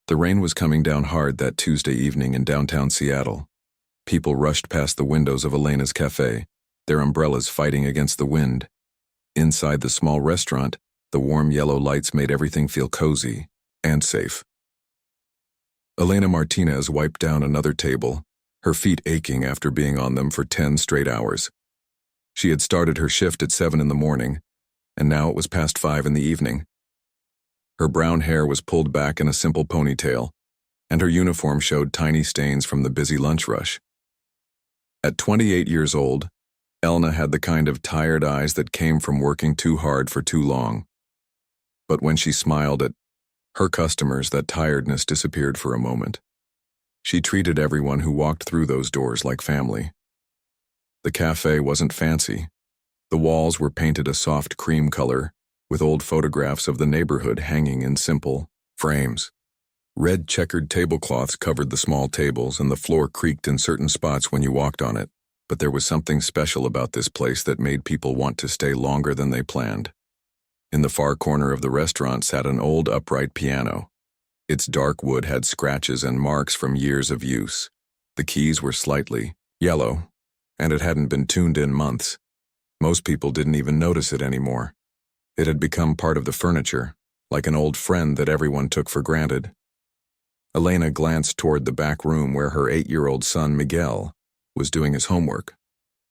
The rain was coming down hard that Tuesday evening in downtown Seattle. People rushed past the windows of Elena's cafe, their umbrellas fighting against the wind. Inside the small restaurant, the warm yellow lights made everything feel cozy and safe. Elena Martinez wiped down another table, her feet aching after being on them for 10 straight hours. She had started her shift at 7 in the morning, and now it was past 5 in the evening. Her brown hair was pulled back in a simple ponytail, and her uniform showed tiny stains from the busy lunch rush. At 28 years old, Elena had the kind of tired eyes that came from working too hard for too long. But when she smiled at her customers, that tiredness disappeared for a moment. She treated everyone who walked through those doors like family. The cafe wasn't fancy. The walls were painted a soft cream color, with old photographs of the neighborhood hanging in simple frames. Red checkered tablecloths covered the small tables, and the floor creaked in certain spots when you walked on it. But there was something special about this place that made people want to stay longer than they planned. In the far corner of the restaurant sat an old upright piano. Its dark wood had scratches and marks from years of use. The keys were slightly yellow, and it hadn't been tuned in months. Most people didn't even notice it anymore. It had become part of the furniture, like an old friend that everyone took for granted. Elena glanced toward the back room where her 8-year-old son, Miguel, was doing his homework.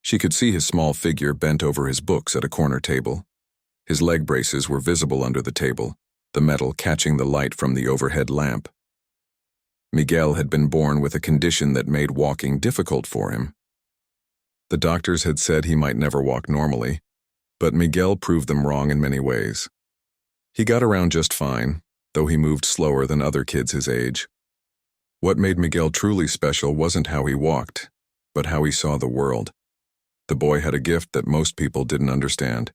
She could see his small figure bent over his books at a corner table. His leg braces were visible under the table, the metal catching the light from the overhead lamp. Miguel had been born with a condition that made walking difficult for him. The doctors had said he might never walk normally, but Miguel proved them wrong in many ways. He got around just fine, though he moved slower than other kids his age. What made Miguel truly special wasn't how he walked, but how he saw the world. The boy had a gift that most people didn't understand.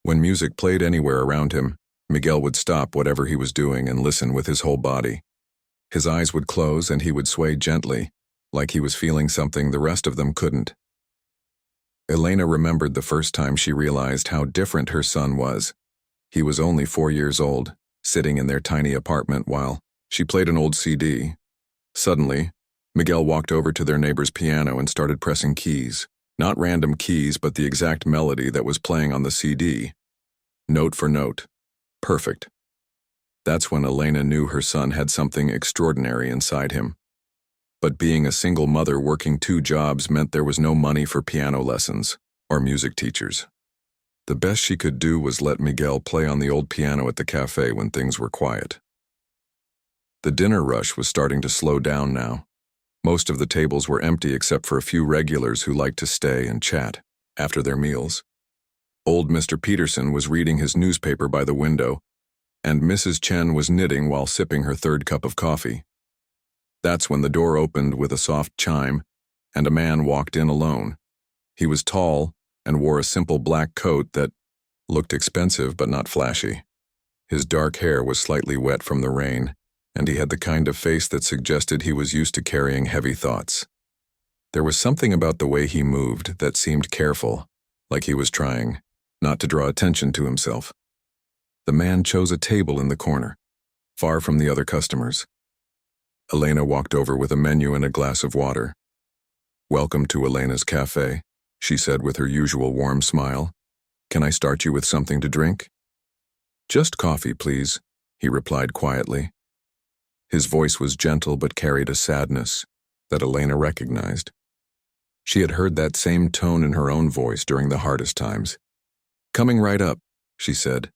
When music played anywhere around him, Miguel would stop whatever he was doing and listen with his whole body. His eyes would close and he would sway gently, like he was feeling something the rest of them couldn't. Elena remembered the first time she realized how different her son was. He was only 4 years old, sitting in their tiny apartment while she played an old CD. Suddenly, Miguel walked over to their neighbor's piano and started pressing keys. Not random keys, but the exact melody that was playing on the CD. Note for note. Perfect. That's when Elena knew her son had something extraordinary inside him. But being a single mother working 2 jobs meant there was no money for piano lessons or music teachers. The best she could do was let Miguel play on the old piano at the cafe when things were quiet. The dinner rush was starting to slow down now. Most of the tables were empty except for a few regulars who liked to stay and chat after their meals. Old Mr. Peterson was reading his newspaper by the window, and Mrs. Chen was knitting while sipping her 3rd cup of coffee. That's when the door opened with a soft chime, and a man walked in alone. He was tall and wore a simple black coat that looked expensive but not flashy. His dark hair was slightly wet from the rain, and he had the kind of face that suggested he was used to carrying heavy thoughts. There was something about the way he moved that seemed careful, like he was trying not to draw attention to himself. The man chose a table in the corner, far from the other customers. Elena walked over with a menu and a glass of water. "Welcome to Elena's cafe," she said with her usual warm smile. "Can I start you with something to drink?" "Just coffee, please," he replied quietly. His voice was gentle but carried a sadness that Elena recognized. She had heard that same tone in her own voice during the hardest times. "Coming right up," she said,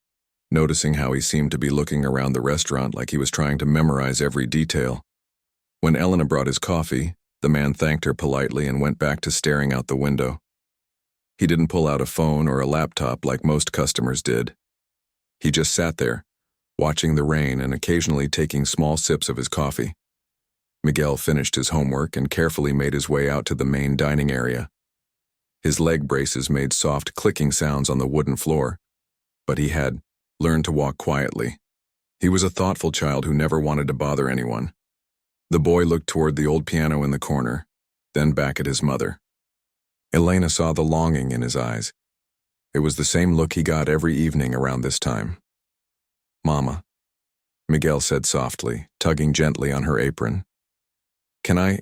noticing how he seemed to be looking around the restaurant like he was trying to memorize every detail. When Elena brought his coffee, the man thanked her politely and went back to staring out the window. He didn't pull out a phone or a laptop like most customers did. He just sat there, watching the rain and occasionally taking small sips of his coffee. Miguel finished his homework and carefully made his way out to the main dining area. His leg braces made soft clicking sounds on the wooden floor, but he had learned to walk quietly. He was a thoughtful child who never wanted to bother anyone. The boy looked toward the old piano in the corner, then back at his mother. Elena saw the longing in his eyes. It was the same look he got every evening around this time. "Mama." Miguel said softly, tugging gently on her apron. Can I?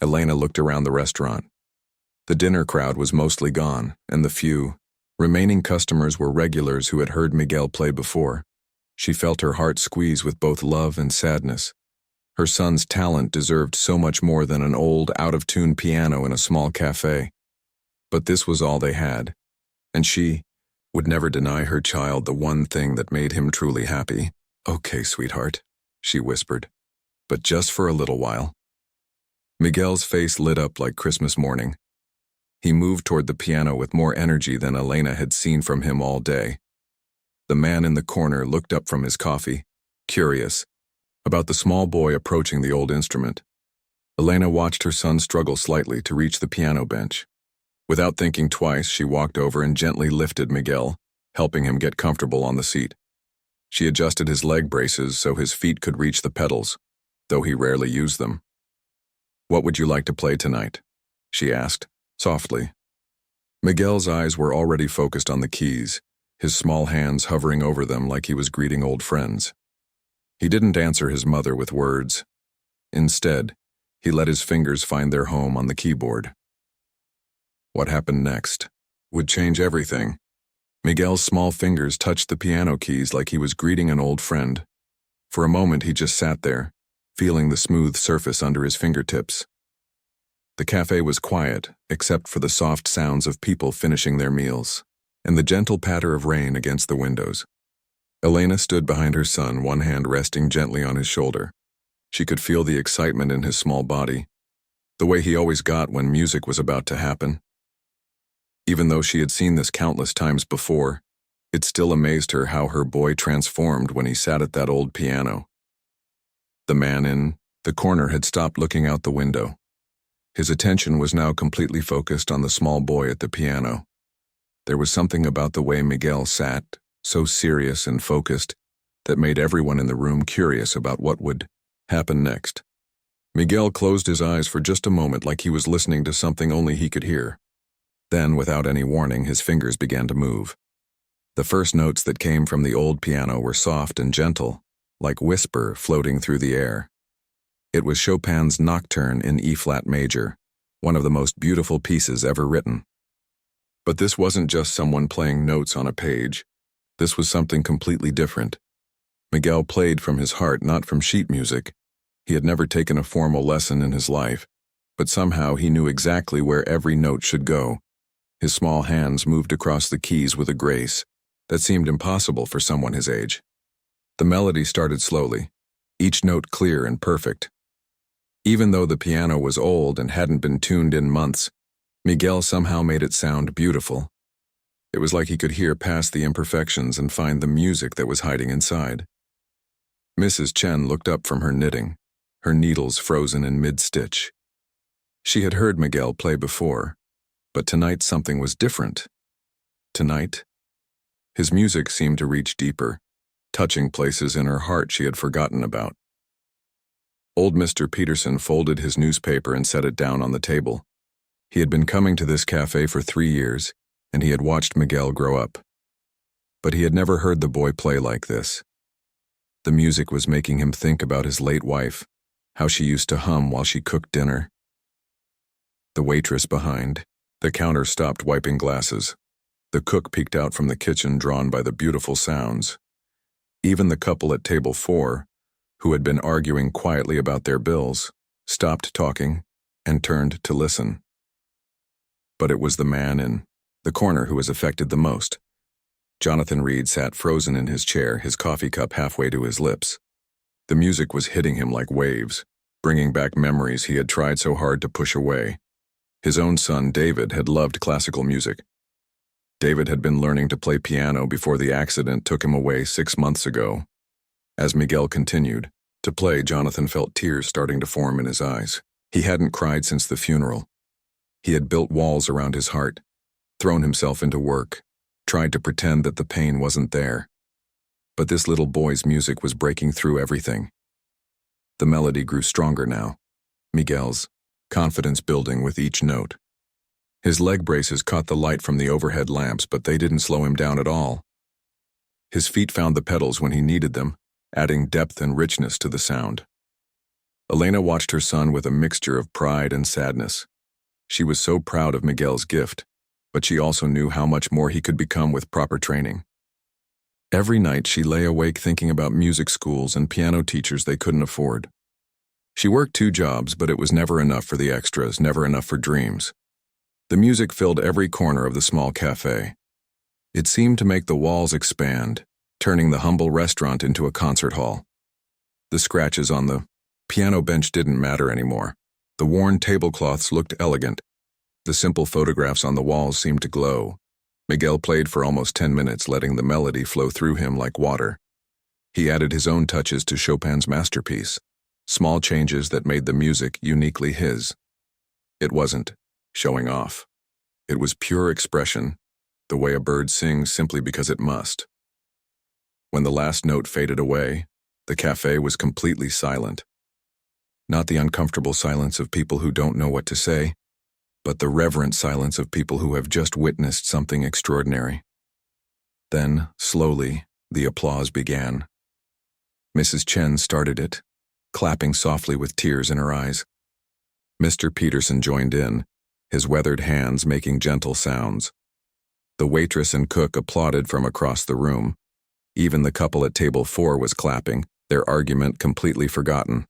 Elena looked around the restaurant. The dinner crowd was mostly gone, and the few remaining customers were regulars who had heard Miguel play before. She felt her heart squeeze with both love and sadness. Her son's talent deserved so much more than an old, out-of-tune piano in a small cafe. But this was all they had, and she would never deny her child the one thing that made him truly happy. Okay, sweetheart, she whispered, but just for a little while. Miguel's face lit up like Christmas morning. He moved toward the piano with more energy than Elena had seen from him all day. The man in the corner looked up from his coffee, curious about the small boy approaching the old instrument. Elena watched her son struggle slightly to reach the piano bench. Without thinking twice, she walked over and gently lifted Miguel, helping him get comfortable on the seat. She adjusted his leg braces so his feet could reach the pedals, though he rarely used them. What would you like to play tonight? She asked, softly. Miguel's eyes were already focused on the keys, his small hands hovering over them like he was greeting old friends. He didn't answer his mother with words. Instead, he let his fingers find their home on the keyboard. What happened next would change everything. Miguel's small fingers touched the piano keys like he was greeting an old friend. For a moment, he just sat there, feeling the smooth surface under his fingertips. The cafe was quiet, except for the soft sounds of people finishing their meals, and the gentle patter of rain against the windows. Elena stood behind her son, one hand resting gently on his shoulder. She could feel the excitement in his small body, the way he always got when music was about to happen. Even though she had seen this countless times before, it still amazed her how her boy transformed when he sat at that old piano. The man in the corner had stopped looking out the window. His attention was now completely focused on the small boy at the piano. There was something about the way Miguel sat, so serious and focused, that made everyone in the room curious about what would happen next. Miguel closed his eyes for just a moment like he was listening to something only he could hear. Then, without any warning, his fingers began to move. The first notes that came from the old piano were soft and gentle, like whisper floating through the air. It was Chopin's Nocturne in E-flat major, one of the most beautiful pieces ever written. But this wasn't just someone playing notes on a page. This was something completely different. Miguel played from his heart, not from sheet music. He had never taken a formal lesson in his life, but somehow he knew exactly where every note should go. His small hands moved across the keys with a grace that seemed impossible for someone his age. The melody started slowly, each note clear and perfect. Even though the piano was old and hadn't been tuned in months, Miguel somehow made it sound beautiful. It was like he could hear past the imperfections and find the music that was hiding inside. Mrs. Chen looked up from her knitting, her needles frozen in mid-stitch. She had heard Miguel play before, but tonight something was different. Tonight, his music seemed to reach deeper, touching places in her heart she had forgotten about. Old Mr. Peterson folded his newspaper and set it down on the table. He had been coming to this cafe for 3 years, and he had watched Miguel grow up. But he had never heard the boy play like this. The music was making him think about his late wife, how she used to hum while she cooked dinner. The waitress behind the counter stopped wiping glasses. The cook peeked out from the kitchen, drawn by the beautiful sounds. Even the couple at table 4, who had been arguing quietly about their bills, stopped talking and turned to listen. But it was the man in the corner who was affected the most. Jonathan Reed sat frozen in his chair, his coffee cup halfway to his lips. The music was hitting him like waves, bringing back memories he had tried so hard to push away. His own son, David, had loved classical music. David had been learning to play piano before the accident took him away 6 months ago. As Miguel continued to play, Jonathan felt tears starting to form in his eyes. He hadn't cried since the funeral. He had built walls around his heart, thrown himself into work, tried to pretend that the pain wasn't there. But this little boy's music was breaking through everything. The melody grew stronger now, Miguel's confidence building with each note. His leg braces caught the light from the overhead lamps, but they didn't slow him down at all. His feet found the pedals when he needed them, adding depth and richness to the sound. Elena watched her son with a mixture of pride and sadness. She was so proud of Miguel's gift, but she also knew how much more he could become with proper training. Every night she lay awake thinking about music schools and piano teachers they couldn't afford. She worked 2 jobs, but it was never enough for the extras, never enough for dreams. The music filled every corner of the small cafe. It seemed to make the walls expand, turning the humble restaurant into a concert hall. The scratches on the piano bench didn't matter anymore. The worn tablecloths looked elegant. The simple photographs on the walls seemed to glow. Miguel played for almost 10 minutes, letting the melody flow through him like water. He added his own touches to Chopin's masterpiece, small changes that made the music uniquely his. It wasn't showing off. It was pure expression, the way a bird sings simply because it must. When the last note faded away, the cafe was completely silent. Not the uncomfortable silence of people who don't know what to say, but the reverent silence of people who have just witnessed something extraordinary. Then, slowly, the applause began. Mrs. Chen started it, clapping softly with tears in her eyes. Mr. Peterson joined in, his weathered hands making gentle sounds. The waitress and cook applauded from across the room. Even the couple at table 4 was clapping, their argument completely forgotten.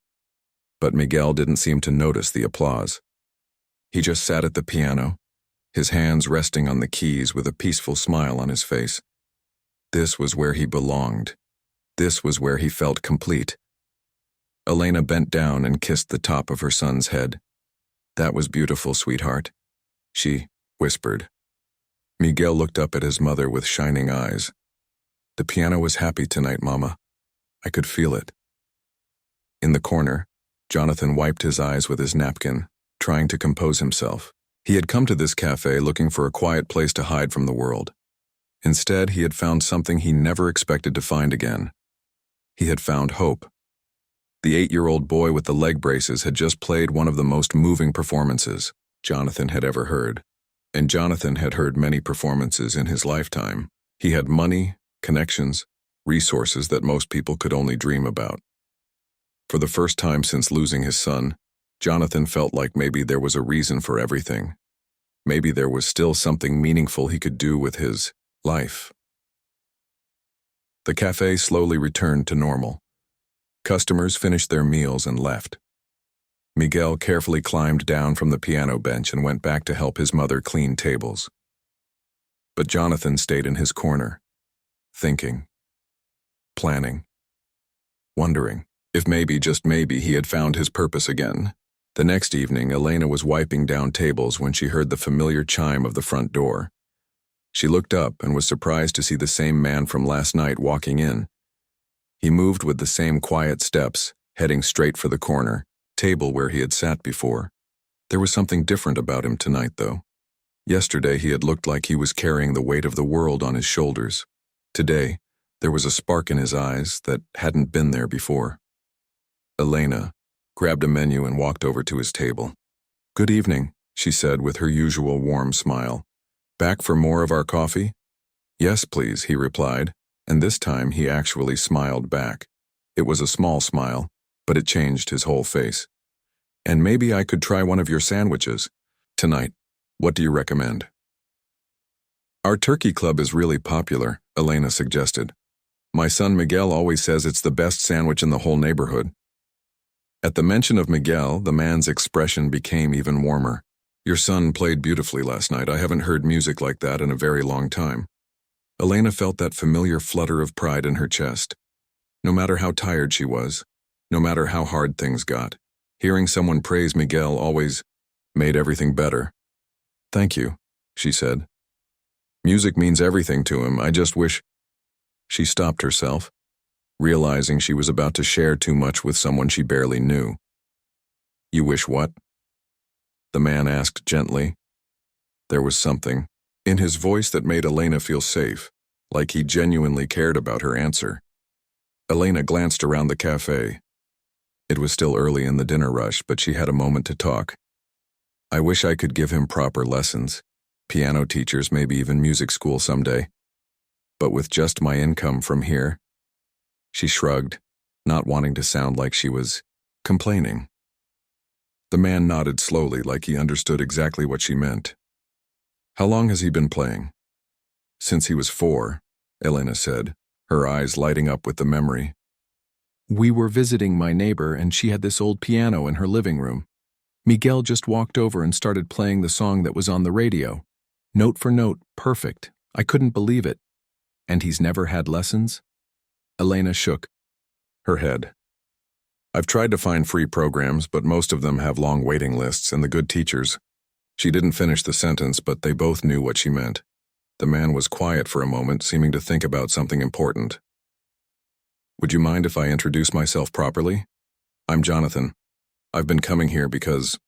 But Miguel didn't seem to notice the applause. He just sat at the piano, his hands resting on the keys with a peaceful smile on his face. This was where he belonged. This was where he felt complete. Elena bent down and kissed the top of her son's head. "That was beautiful, sweetheart," she whispered. Miguel looked up at his mother with shining eyes. "The piano was happy tonight, Mama. I could feel it." In the corner, Jonathan wiped his eyes with his napkin, trying to compose himself. He had come to this cafe looking for a quiet place to hide from the world. Instead, he had found something he never expected to find again. He had found hope. The 8-year-old boy with the leg braces had just played one of the most moving performances Jonathan had ever heard. And Jonathan had heard many performances in his lifetime. He had money, connections, resources that most people could only dream about. For the first time since losing his son, Jonathan felt like maybe there was a reason for everything. Maybe there was still something meaningful he could do with his life. The cafe slowly returned to normal. Customers finished their meals and left. Miguel carefully climbed down from the piano bench and went back to help his mother clean tables. But Jonathan stayed in his corner, thinking, planning, wondering if maybe, just maybe, he had found his purpose again. The next evening, Elena was wiping down tables when she heard the familiar chime of the front door. She looked up and was surprised to see the same man from last night walking in. He moved with the same quiet steps, heading straight for the corner table where he had sat before. There was something different about him tonight, though. Yesterday, he had looked like he was carrying the weight of the world on his shoulders. Today, there was a spark in his eyes that hadn't been there before. Elena grabbed a menu and walked over to his table. "Good evening," she said with her usual warm smile. "Back for more of our coffee?" "Yes, please," he replied, and this time he actually smiled back. It was a small smile, but it changed his whole face. "And maybe I could try one of your sandwiches tonight. What do you recommend?" "Our turkey club is really popular," Elena suggested. "My son Miguel always says it's the best sandwich in the whole neighborhood." At the mention of Miguel, the man's expression became even warmer. "Your son played beautifully last night. I haven't heard music like that in a very long time." Elena felt that familiar flutter of pride in her chest. No matter how tired she was, no matter how hard things got, hearing someone praise Miguel always made everything better. "Thank you," she said. "Music means everything to him. I just wish—" She stopped herself, realizing she was about to share too much with someone she barely knew. "You wish what?" the man asked gently. There was something in his voice that made Elena feel safe, like he genuinely cared about her answer. Elena glanced around the cafe. It was still early in the dinner rush, but she had a moment to talk. "I wish I could give him proper lessons, piano teachers, maybe even music school someday. But with just my income from here—" She shrugged, not wanting to sound like she was complaining. The man nodded slowly, like he understood exactly what she meant. How long has he been playing? Since he was 4, Elena said, her eyes lighting up with the memory. We were visiting my neighbor and she had this old piano in her living room. Miguel just walked over and started playing the song that was on the radio. Note for note, perfect. I couldn't believe it. And he's never had lessons? Elena shook her head. I've tried to find free programs, but most of them have long waiting lists and the good teachers. She didn't finish the sentence, but they both knew what she meant. The man was quiet for a moment, seeming to think about something important. Would you mind if I introduce myself properly? I'm Jonathan. I've been coming here because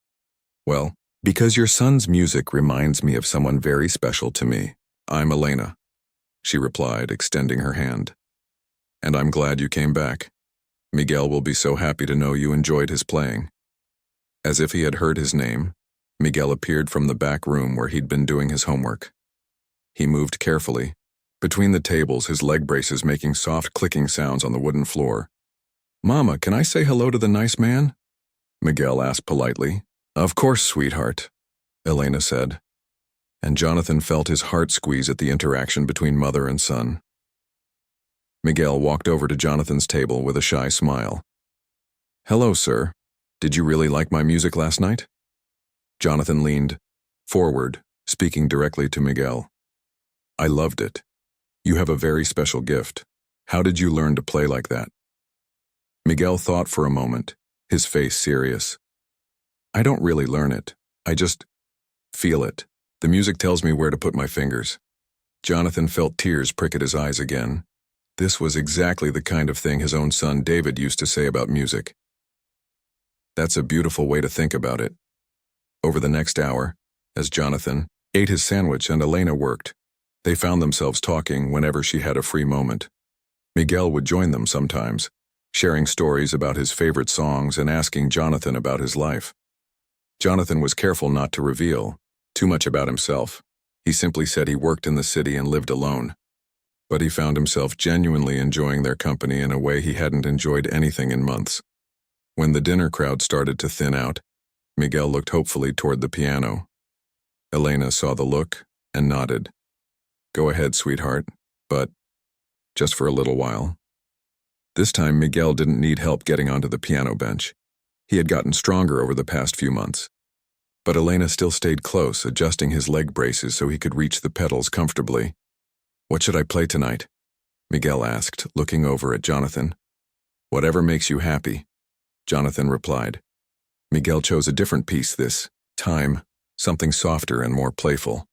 your son's music reminds me of someone very special to me. I'm Elena, she replied, extending her hand. And I'm glad you came back. Miguel will be so happy to know you enjoyed his playing. As if he had heard his name, Miguel appeared from the back room where he'd been doing his homework. He moved carefully, between the tables, his leg braces making soft clicking sounds on the wooden floor. Mama, can I say hello to the nice man? Miguel asked politely. Of course, sweetheart, Elena said. And Jonathan felt his heart squeeze at the interaction between mother and son. Miguel walked over to Jonathan's table with a shy smile. Hello, sir. Did you really like my music last night? Jonathan leaned forward, speaking directly to Miguel. I loved it. You have a very special gift. How did you learn to play like that? Miguel thought for a moment, his face serious. I don't really learn it. I just feel it. The music tells me where to put my fingers. Jonathan felt tears prick at his eyes again. This was exactly the kind of thing his own son David used to say about music. That's a beautiful way to think about it. Over the next hour, as Jonathan ate his sandwich and Elena worked, they found themselves talking whenever she had a free moment. Miguel would join them sometimes, sharing stories about his favorite songs and asking Jonathan about his life. Jonathan was careful not to reveal too much about himself. He simply said he worked in the city and lived alone. But he found himself genuinely enjoying their company in a way he hadn't enjoyed anything in months. When the dinner crowd started to thin out, Miguel looked hopefully toward the piano. Elena saw the look and nodded. Go ahead, sweetheart, but just for a little while. This time, Miguel didn't need help getting onto the piano bench. He had gotten stronger over the past few months. But Elena still stayed close, adjusting his leg braces so he could reach the pedals comfortably. What should I play tonight? Miguel asked, looking over at Jonathan. Whatever makes you happy, Jonathan replied. Miguel chose a different piece this time, something softer and more playful.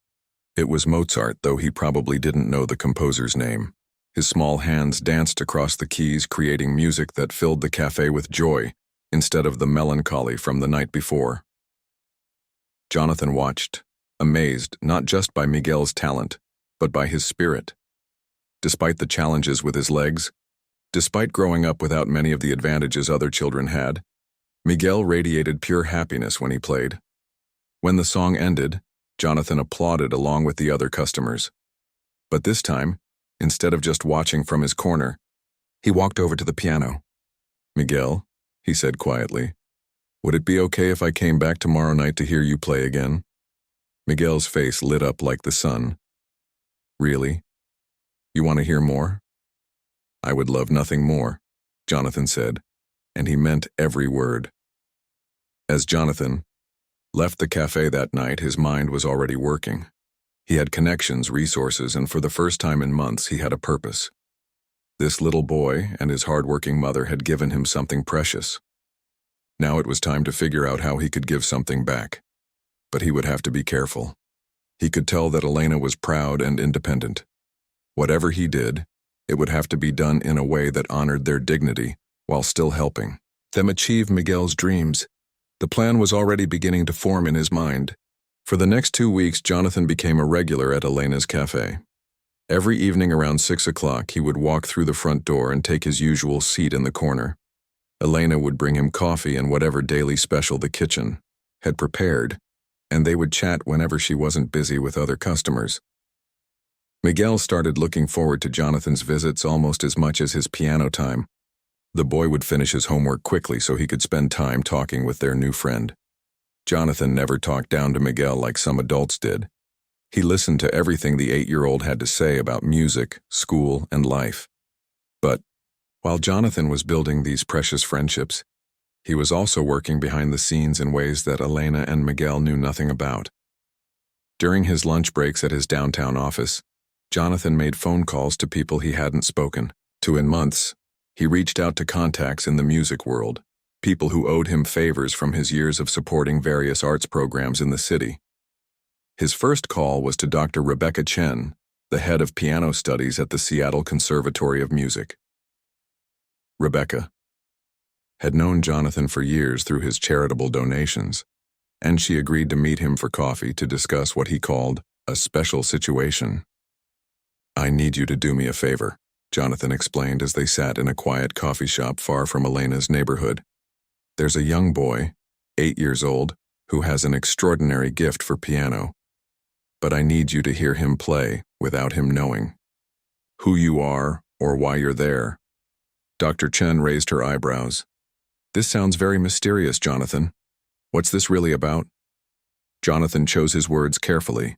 It was Mozart, though he probably didn't know the composer's name. His small hands danced across the keys, creating music that filled the cafe with joy, instead of the melancholy from the night before. Jonathan watched, amazed not just by Miguel's talent, but by his spirit. Despite the challenges with his legs, despite growing up without many of the advantages other children had, Miguel radiated pure happiness when he played. When the song ended, Jonathan applauded along with the other customers. But this time, instead of just watching from his corner, he walked over to the piano. Miguel, he said quietly, would it be okay if I came back tomorrow night to hear you play again? Miguel's face lit up like the sun. Really? You want to hear more? I would love nothing more, Jonathan said, and he meant every word. As Jonathan left the cafe that night, his mind was already working. He had connections, resources, and for the first time in months, he had a purpose. This little boy and his hard-working mother had given him something precious. Now it was time to figure out how he could give something back. But he would have to be careful. He could tell that Elena was proud and independent. Whatever he did, it would have to be done in a way that honored their dignity while still helping them achieve Miguel's dreams. The plan was already beginning to form in his mind. For the next 2 weeks, Jonathan became a regular at Elena's cafe. Every evening around 6 o'clock, he would walk through the front door and take his usual seat in the corner. Elena would bring him coffee and whatever daily special the kitchen had prepared, and they would chat whenever she wasn't busy with other customers. Miguel started looking forward to Jonathan's visits almost as much as his piano time. The boy would finish his homework quickly so he could spend time talking with their new friend. Jonathan never talked down to Miguel like some adults did. He listened to everything the 8-year-old had to say about music, school, and life. But while Jonathan was building these precious friendships, he was also working behind the scenes in ways that Elena and Miguel knew nothing about. During his lunch breaks at his downtown office, Jonathan made phone calls to people he hadn't spoken to in months. He reached out to contacts in the music world, people who owed him favors from his years of supporting various arts programs in the city. His first call was to Dr. Rebecca Chen, the head of piano studies at the Seattle Conservatory of Music. Rebecca had known Jonathan for years through his charitable donations, and she agreed to meet him for coffee to discuss what he called a special situation. "I need you to do me a favor," Jonathan explained as they sat in a quiet coffee shop far from Elena's neighborhood. "There's a young boy, 8 years old, who has an extraordinary gift for piano. But I need you to hear him play without him knowing who you are or why you're there." Dr. Chen raised her eyebrows. "This sounds very mysterious, Jonathan. What's this really about?" Jonathan chose his words carefully.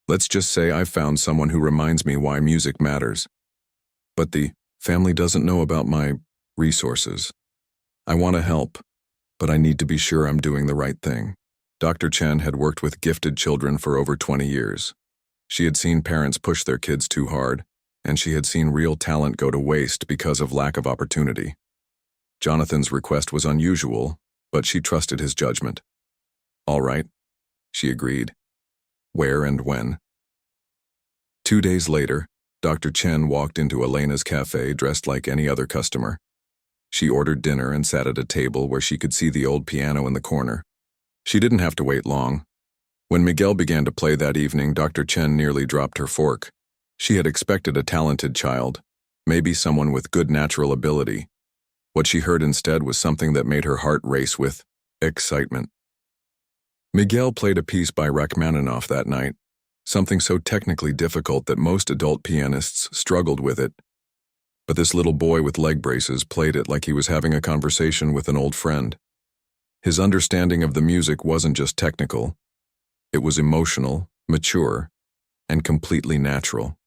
"Let's just say I've found someone who reminds me why music matters. But the family doesn't know about my resources. I want to help, but I need to be sure I'm doing the right thing." Dr. Chen had worked with gifted children for over 20 years. She had seen parents push their kids too hard, and she had seen real talent go to waste because of lack of opportunity. Jonathan's request was unusual, but she trusted his judgment. "All right," she agreed. "Where and when?" 2 days later, Dr. Chen walked into Elena's cafe dressed like any other customer. She ordered dinner and sat at a table where she could see the old piano in the corner. She didn't have to wait long. When Miguel began to play that evening, Dr. Chen nearly dropped her fork. She had expected a talented child, maybe someone with good natural ability. What she heard instead was something that made her heart race with excitement. Miguel played a piece by Rachmaninoff that night, something so technically difficult that most adult pianists struggled with it. But this little boy with leg braces played it like he was having a conversation with an old friend. His understanding of the music wasn't just technical. It was emotional, mature, and completely natural.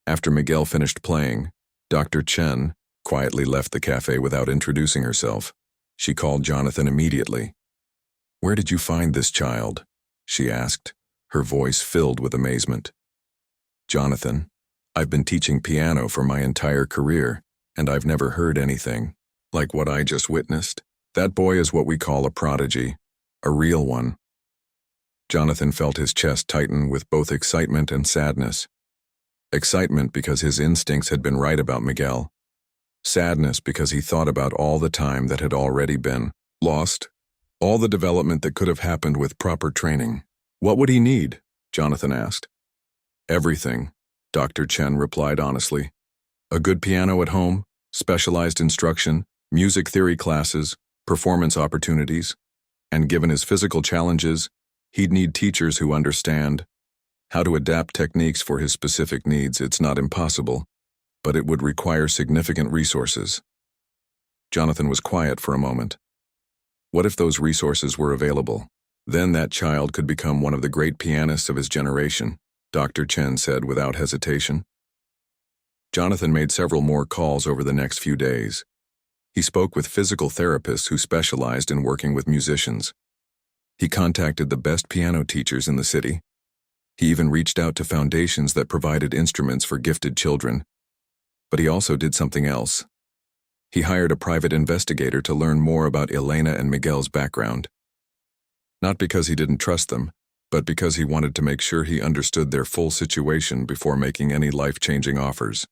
After Miguel finished playing, Dr. Chen quietly left the cafe without introducing herself. She called Jonathan immediately. "Where did you find this child?" she asked, her voice filled with amazement. "Jonathan, I've been teaching piano for my entire career, and I've never heard anything like what I just witnessed. That boy is what we call a prodigy, a real one." Jonathan felt his chest tighten with both excitement and sadness. Excitement because his instincts had been right about Miguel. Sadness because he thought about all the time that had already been lost, all the development that could have happened with proper training. "What would he need?" Jonathan asked. "Everything," Dr. Chen replied honestly. "A good piano at home, specialized instruction, music theory classes, performance opportunities, and given his physical challenges, he'd need teachers who understand how to adapt techniques for his specific needs. It's not impossible, but it would require significant resources." Jonathan was quiet for a moment. What if those resources were available? Then that child could become one of the great pianists of his generation, Dr. Chen said without hesitation. Jonathan made several more calls over the next few days. He spoke with physical therapists who specialized in working with musicians. He contacted the best piano teachers in the city. He even reached out to foundations that provided instruments for gifted children. But he also did something else. He hired a private investigator to learn more about Elena and Miguel's background. Not because he didn't trust them, but because he wanted to make sure he understood their full situation before making any life-changing offers.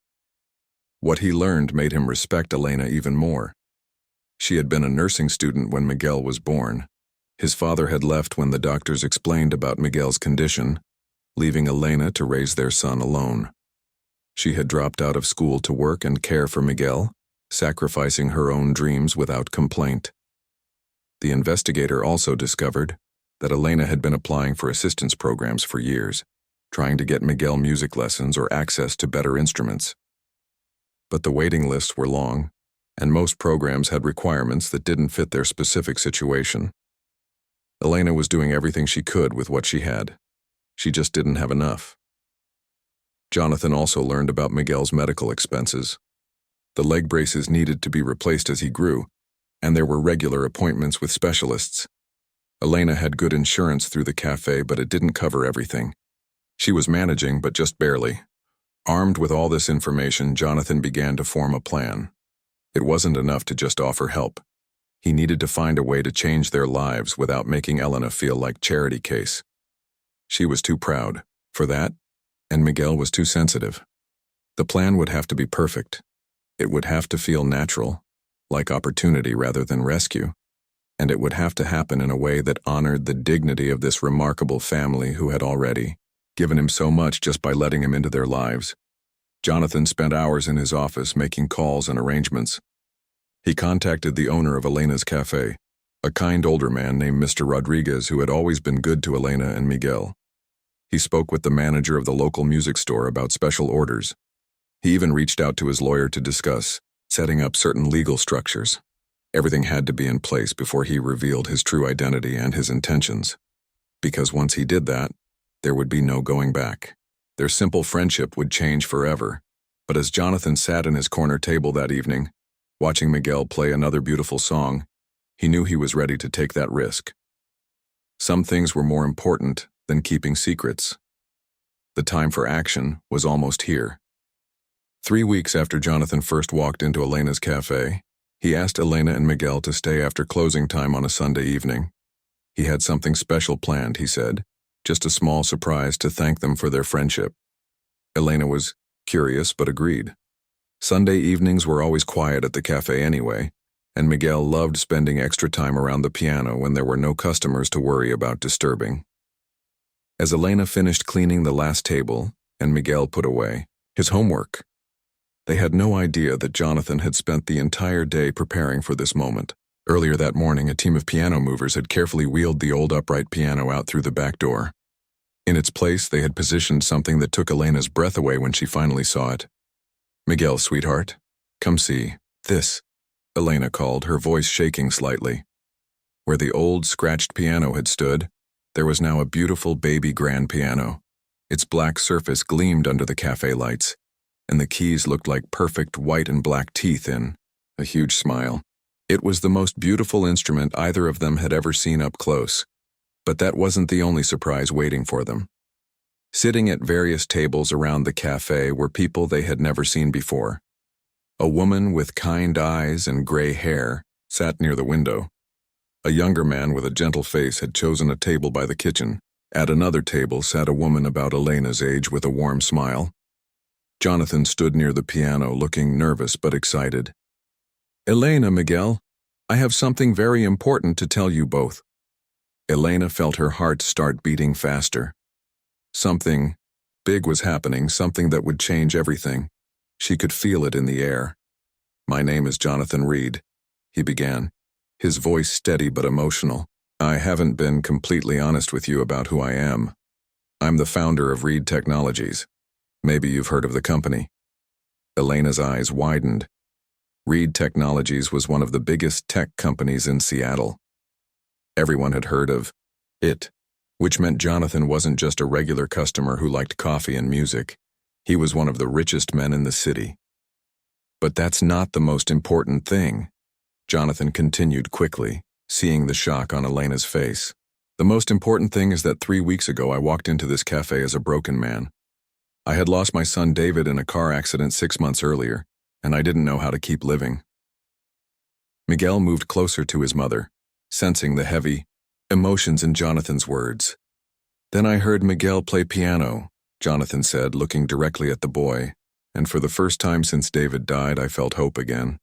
What he learned made him respect Elena even more. She had been a nursing student when Miguel was born. His father had left when the doctors explained about Miguel's condition, leaving Elena to raise their son alone. She had dropped out of school to work and care for Miguel, sacrificing her own dreams without complaint. The investigator also discovered that Elena had been applying for assistance programs for years, trying to get Miguel music lessons or access to better instruments. But the waiting lists were long, and most programs had requirements that didn't fit their specific situation. Elena was doing everything she could with what she had. She just didn't have enough. Jonathan also learned about Miguel's medical expenses. The leg braces needed to be replaced as he grew, and there were regular appointments with specialists. Elena had good insurance through the cafe, but it didn't cover everything. She was managing, but just barely. Armed with all this information, Jonathan began to form a plan. It wasn't enough to just offer help. He needed to find a way to change their lives without making Elena feel like charity case. She was too proud for that, and Miguel was too sensitive. The plan would have to be perfect. It would have to feel natural, like opportunity rather than rescue, and it would have to happen in a way that honored the dignity of this remarkable family who had already given him so much just by letting him into their lives. Jonathan spent hours in his office making calls and arrangements. He contacted the owner of Elena's cafe, a kind older man named Mr. Rodriguez who had always been good to Elena and Miguel. He spoke with the manager of the local music store about special orders. He even reached out to his lawyer to discuss setting up certain legal structures. Everything had to be in place before he revealed his true identity and his intentions. Because once he did that, there would be no going back. Their simple friendship would change forever. But as Jonathan sat in his corner table that evening, watching Miguel play another beautiful song, he knew he was ready to take that risk. Some things were more important than keeping secrets. The time for action was almost here. 3 weeks after Jonathan first walked into Elena's cafe, he asked Elena and Miguel to stay after closing time on a Sunday evening. He had something special planned, he said, just a small surprise to thank them for their friendship. Elena was curious but agreed. Sunday evenings were always quiet at the cafe anyway, and Miguel loved spending extra time around the piano when there were no customers to worry about disturbing. As Elena finished cleaning the last table and Miguel put away his homework, they had no idea that Jonathan had spent the entire day preparing for this moment. Earlier that morning, a team of piano movers had carefully wheeled the old upright piano out through the back door. In its place, they had positioned something that took Elena's breath away when she finally saw it. "Miguel, sweetheart, come see this," Elena called, her voice shaking slightly. Where the old, scratched piano had stood, there was now a beautiful baby grand piano. Its black surface gleamed under the cafe lights, and the keys looked like perfect white and black teeth in a huge smile. It was the most beautiful instrument either of them had ever seen up close, but that wasn't the only surprise waiting for them. Sitting at various tables around the cafe were people they had never seen before. A woman with kind eyes and gray hair sat near the window. A younger man with a gentle face had chosen a table by the kitchen. At another table sat a woman about Elena's age with a warm smile. Jonathan stood near the piano, looking nervous but excited. "Elena, Miguel, I have something very important to tell you both." Elena felt her heart start beating faster. Something big was happening, something that would change everything. She could feel it in the air. "My name is Jonathan Reed," he began, his voice steady but emotional. "I haven't been completely honest with you about who I am. I'm the founder of Reed Technologies. Maybe you've heard of the company." Elena's eyes widened. Reed Technologies was one of the biggest tech companies in Seattle. Everyone had heard of it, which meant Jonathan wasn't just a regular customer who liked coffee and music. He was one of the richest men in the city. "But that's not the most important thing," Jonathan continued quickly, seeing the shock on Elena's face. "The most important thing is that 3 weeks ago I walked into this cafe as a broken man. I had lost my son David in a car accident 6 months earlier, and I didn't know how to keep living." Miguel moved closer to his mother, sensing the heavy emotions in Jonathan's words. "Then I heard Miguel play piano," Jonathan said, looking directly at the boy, "and for the first time since David died, I felt hope again.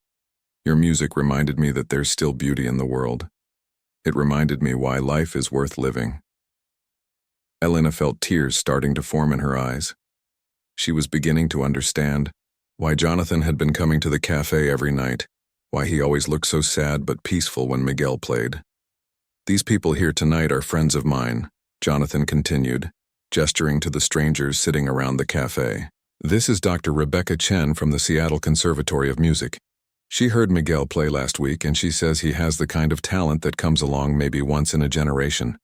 Your music reminded me that there's still beauty in the world. It reminded me why life is worth living." Elena felt tears starting to form in her eyes. She was beginning to understand why Jonathan had been coming to the cafe every night, why he always looked so sad but peaceful when Miguel played. "These people here tonight are friends of mine," Jonathan continued, gesturing to the strangers sitting around the cafe. "This is Dr. Rebecca Chen from the Seattle Conservatory of Music. She heard Miguel play last week and she says he has the kind of talent that comes along maybe once in a generation.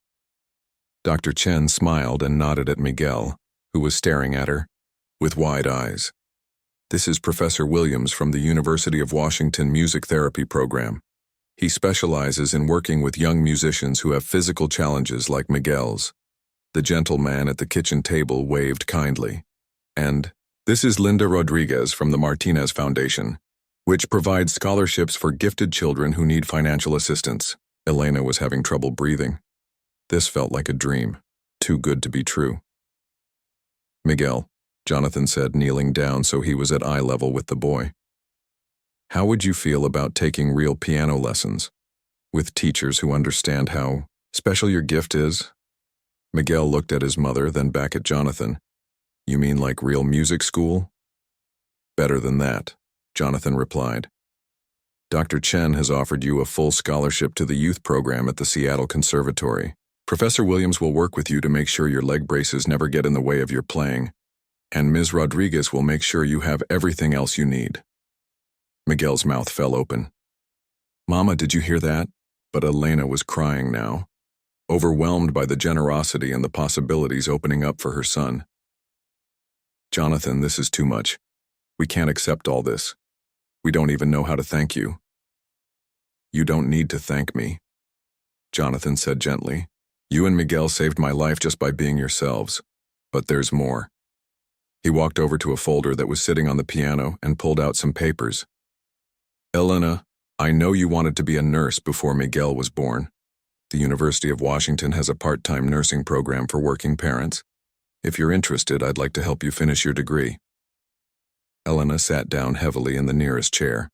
Dr. Chen smiled and nodded at Miguel, who was staring at her with wide eyes. This is Professor Williams from the University of Washington Music Therapy Program. He specializes in working with young musicians who have physical challenges like Miguel's. The gentleman at the kitchen table waved kindly. And this is Linda Rodriguez from the Martinez Foundation, which provides scholarships for gifted children who need financial assistance. Elena was having trouble breathing. This felt like a dream, too good to be true. Miguel, Jonathan said, kneeling down so he was at eye level with the boy. How would you feel about taking real piano lessons with teachers who understand how special your gift is? Miguel looked at his mother, then back at Jonathan. You mean like real music school? Better than that, Jonathan replied. Dr. Chen has offered you a full scholarship to the youth program at the Seattle Conservatory. Professor Williams will work with you to make sure your leg braces never get in the way of your playing, and Ms. Rodriguez will make sure you have everything else you need. Miguel's mouth fell open. Mama, did you hear that? But Elena was crying now, overwhelmed by the generosity and the possibilities opening up for her son. Jonathan, this is too much. We can't accept all this. We don't even know how to thank you. You don't need to thank me, Jonathan said gently. You and Miguel saved my life just by being yourselves. But there's more. He walked over to a folder that was sitting on the piano and pulled out some papers. Elena, I know you wanted to be a nurse before Miguel was born. The University of Washington has a part-time nursing program for working parents. If you're interested, I'd like to help you finish your degree. Elena sat down heavily in the nearest chair.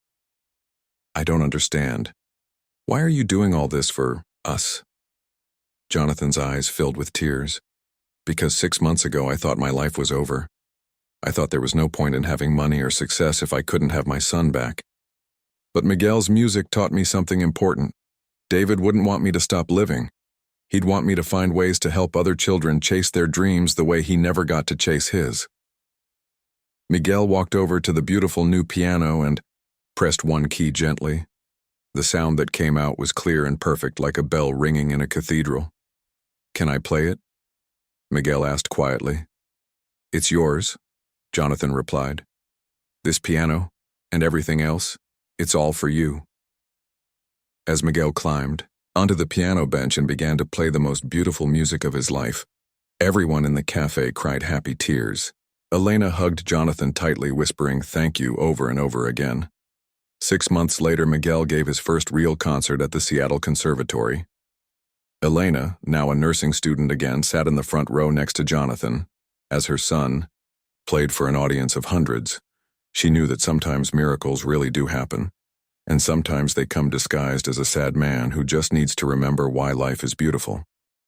I don't understand. Why are you doing all this for us? Jonathan's eyes filled with tears. Because 6 months ago I thought my life was over. I thought there was no point in having money or success if I couldn't have my son back. But Miguel's music taught me something important. David wouldn't want me to stop living. He'd want me to find ways to help other children chase their dreams the way he never got to chase his. Miguel walked over to the beautiful new piano and pressed one key gently. The sound that came out was clear and perfect, like a bell ringing in a cathedral. Can I play it? Miguel asked quietly. It's yours, Jonathan replied. This piano and everything else, it's all for you. As Miguel climbed onto the piano bench and began to play the most beautiful music of his life, everyone in the cafe cried happy tears. Elena hugged Jonathan tightly, whispering thank you over and over again. 6 months later, Miguel gave his first real concert at the Seattle Conservatory. Elena, now a nursing student again, sat in the front row next to Jonathan. As her son played for an audience of hundreds, she knew that sometimes miracles really do happen, and sometimes they come disguised as a sad man who just needs to remember why life is beautiful.